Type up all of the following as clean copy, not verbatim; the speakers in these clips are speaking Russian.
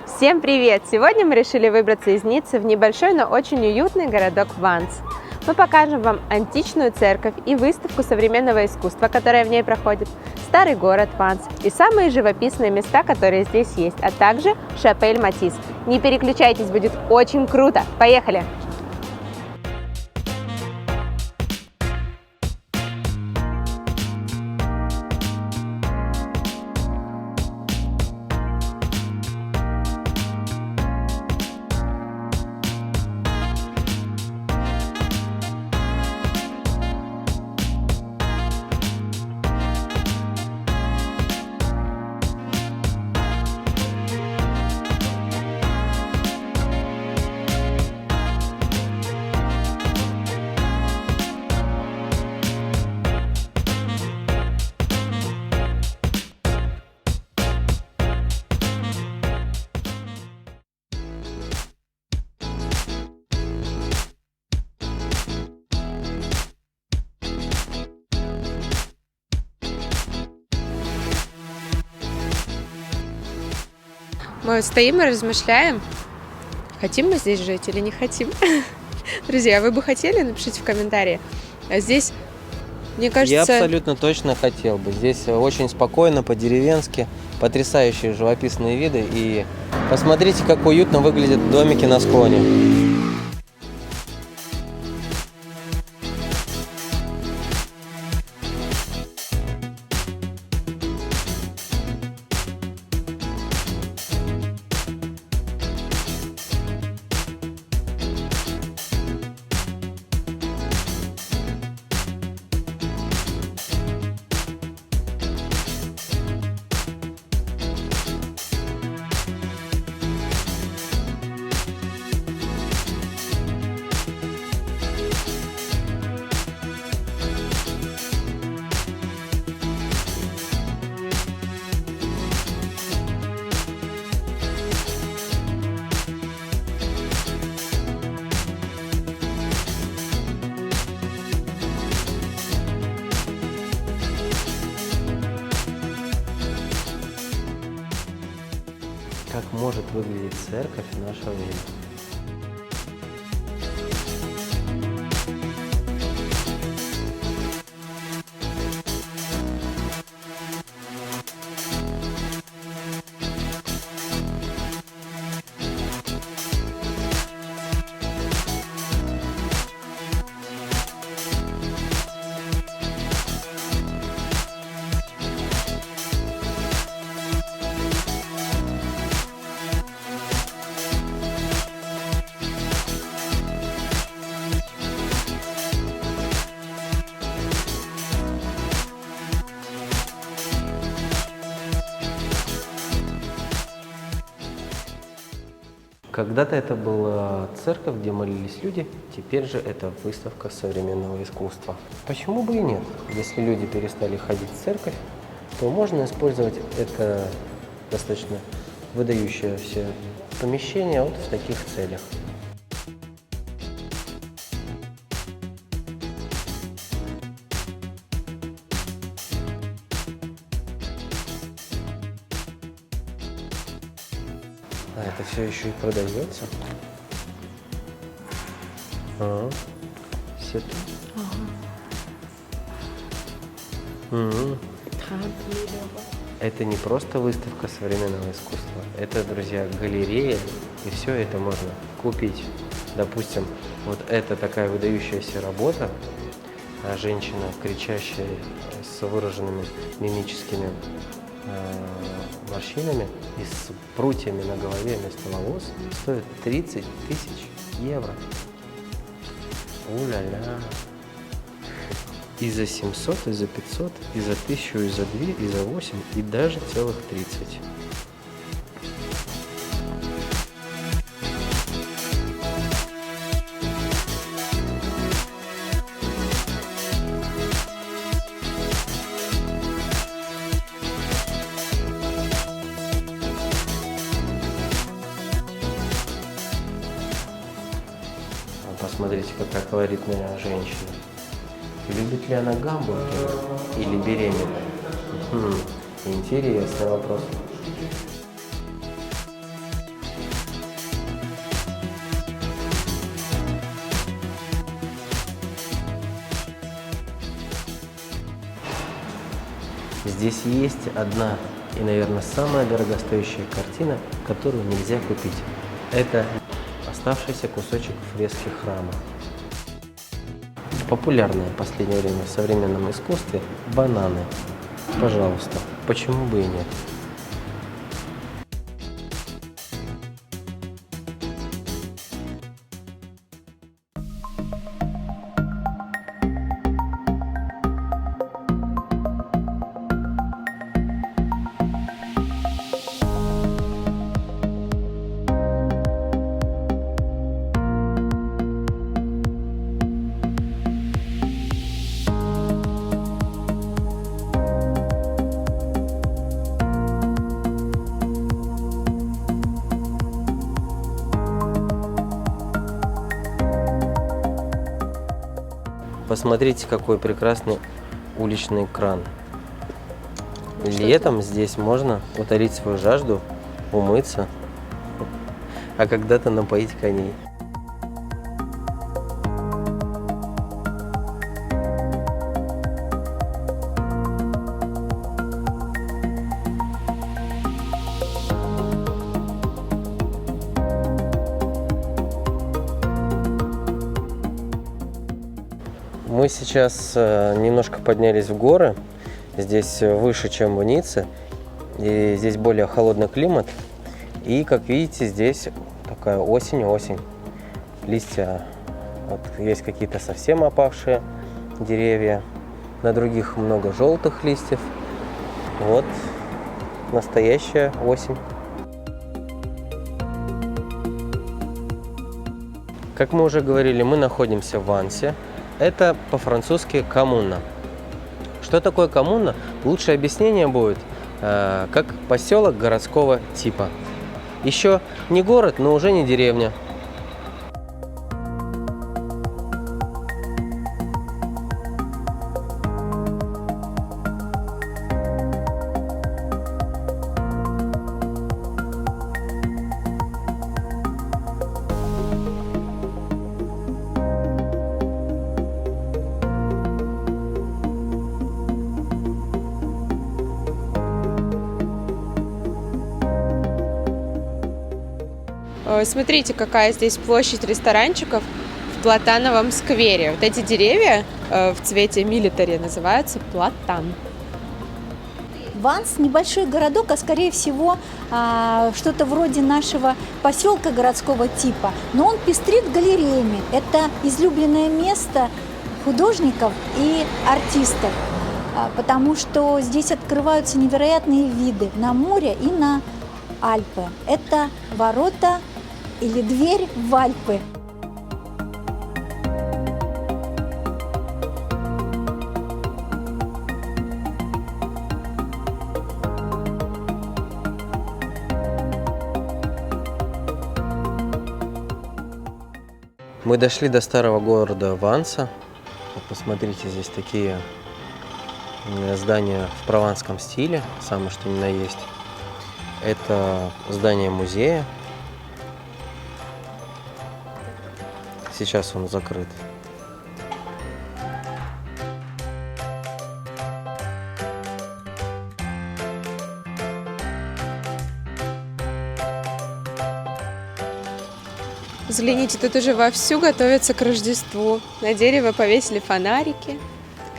Всем привет! Сегодня мы решили выбраться из Ниццы в небольшой, но очень уютный городок Ванс. Мы покажем вам античную церковь и выставку современного искусства, которая в ней проходит, старый город Ванс и самые живописные места, которые здесь есть, а также Шапель Матис. Не переключайтесь, будет очень круто! Поехали! Мы стоим и размышляем, хотим мы здесь жить или не хотим. Друзья, вы бы хотели? Напишите в комментарии. А здесь, мне кажется... Я абсолютно точно хотел бы. Здесь очень спокойно, по-деревенски, потрясающие живописные виды. И посмотрите, как уютно выглядят домики на склоне. Как может выглядеть церковь в наше время? Когда-то это была церковь, где молились люди, теперь же это выставка современного искусства. Почему бы и нет? Если люди перестали ходить в церковь, то можно использовать это достаточно выдающееся помещение вот в таких целях. А это все еще и продается? Все тут? Это не просто выставка современного искусства, это, друзья, галерея, и все это можно купить. Допустим, вот это такая выдающаяся работа, женщина, кричащая с выраженными мимическими морщинами и с прутьями на голове вместо волос, стоит 30 тысяч евро. У-ля-ля. И за 700, и за 500, и за 1000, и за 2, и за 8, и даже целых 30. Посмотрите, какая колоритная женщина. Любит ли она гамбургеры или беременна? Интересный вопрос. Здесь есть одна и, наверное, самая дорогостоящая картина, которую нельзя купить. Это оставшийся кусочек фрески храма. Популярное в последнее время в современном искусстве бананы. Пожалуйста, почему бы и нет? Посмотрите, какой прекрасный уличный кран. Летом здесь можно утолить свою жажду, умыться, а когда-то напоить коней. Мы сейчас немножко поднялись в горы. Здесь выше, чем в Ницце. И здесь более холодный климат. И, как видите, здесь такая осень. Листья, вот, есть какие-то совсем опавшие деревья. На других много желтых листьев. Вот настоящая осень. Как мы уже говорили, мы находимся в Вансе. Это по-французски коммуна. Что такое коммуна? Лучшее объяснение будет как поселок городского типа. Еще не город, но уже не деревня. Смотрите, какая здесь площадь ресторанчиков в Платановом сквере. Вот эти деревья в цвете милитари называются платан. Ванс – небольшой городок, а скорее всего что-то вроде нашего поселка городского типа. Но он пестрит галереями. Это излюбленное место художников и артистов, потому что здесь открываются невероятные виды на море и на Альпы. Это ворота или дверь в Альпы. Мы дошли до старого города Ванса. Вот посмотрите, здесь такие здания в прованском стиле, самое что ни на есть. Это здание музея. Сейчас он закрыт. Взгляните, тут уже вовсю готовятся к Рождеству. На дерево повесили фонарики.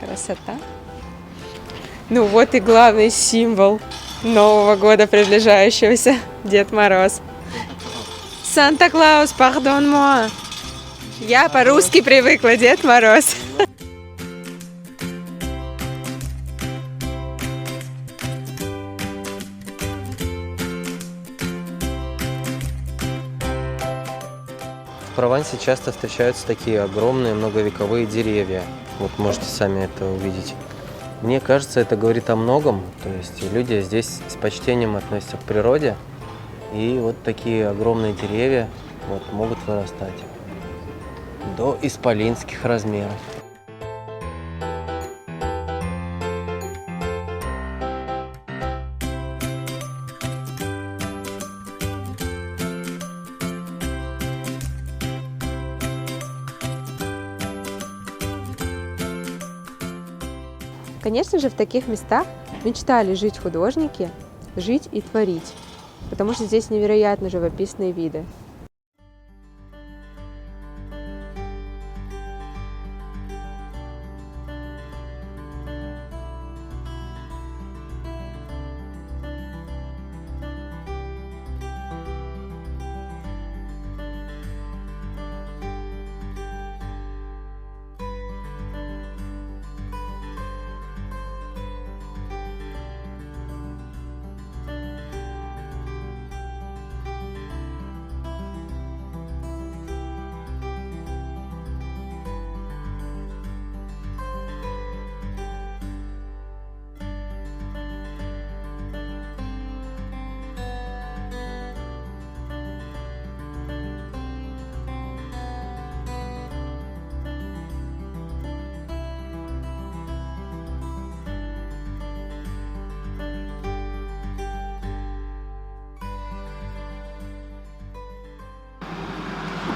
Красота. Ну вот и главный символ Нового года приближающегося. Дед Мороз. Санта-Клаус, pardon-moi. Я по-русски привыкла, Дед Мороз. В Провансе часто встречаются такие огромные многовековые деревья. Вот можете сами это увидеть. Мне кажется, это говорит о многом. То есть люди здесь с почтением относятся к природе. И вот такие огромные деревья вот, могут вырастать до исполинских размеров. Конечно же, в таких местах мечтали жить художники, жить и творить, потому что здесь невероятно живописные виды.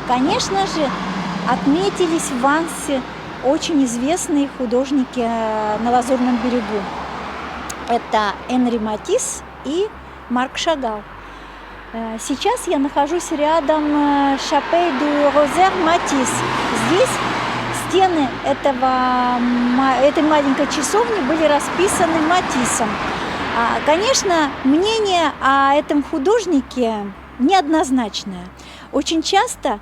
Конечно же, отметились в Вансе очень известные художники на Лазурном берегу. Это Энри Матисс и Марк Шагал. Сейчас я нахожусь рядом Шапель ду Розер Матисс. Здесь стены этой маленькой часовни были расписаны Матиссом. Конечно, мнение о этом художнике неоднозначное. Очень часто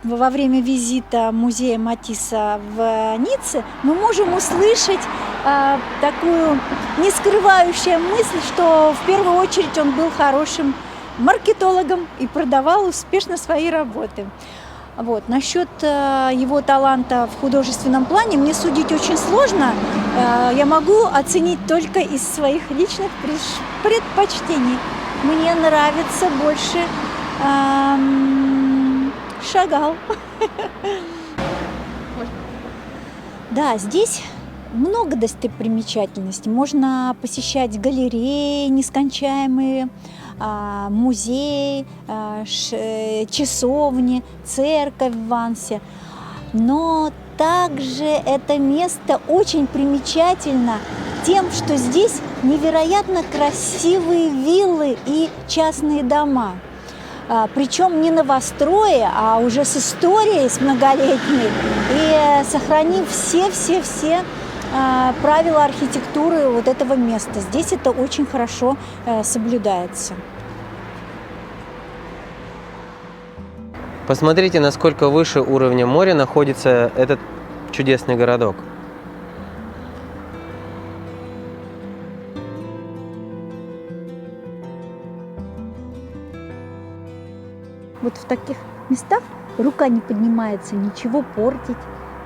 во время визита музея Матисса в Ницце мы можем услышать такую нескрывающую мысль, что в первую очередь он был хорошим маркетологом и продавал успешно свои работы. Вот. Насчет его таланта в художественном плане мне судить очень сложно. Я могу оценить только из своих личных предпочтений. Мне нравится больше Шагал. Да, здесь много достопримечательностей. Можно посещать галереи нескончаемые, музей, часовни, церковь в Вансе. Но также это место очень примечательно тем, что здесь невероятно красивые виллы и частные дома. Причем не новострои, а уже с историей, с многолетней, и сохранив все правила архитектуры вот этого места. Здесь это очень хорошо соблюдается. Посмотрите, насколько выше уровня моря находится этот чудесный городок. Вот в таких местах рука не поднимается ничего портить,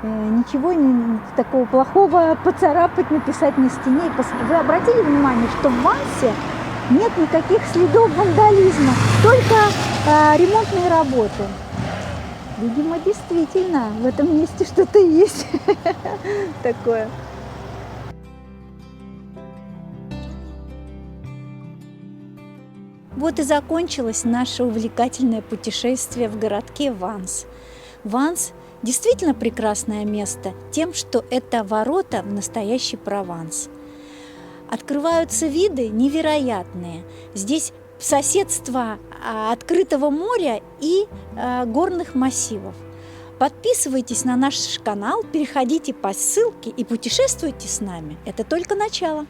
ничего такого плохого поцарапать, написать на стене. Вы обратили внимание, что в Вансе нет никаких следов вандализма, только ремонтные работы. Видимо, действительно, в этом месте что-то есть такое. Вот и закончилось наше увлекательное путешествие в городке Ванс. Ванс действительно прекрасное место тем, что это ворота в настоящий Прованс. Открываются виды невероятные. Здесь соседство открытого моря и горных массивов. Подписывайтесь на наш канал, переходите по ссылке и путешествуйте с нами. Это только начало.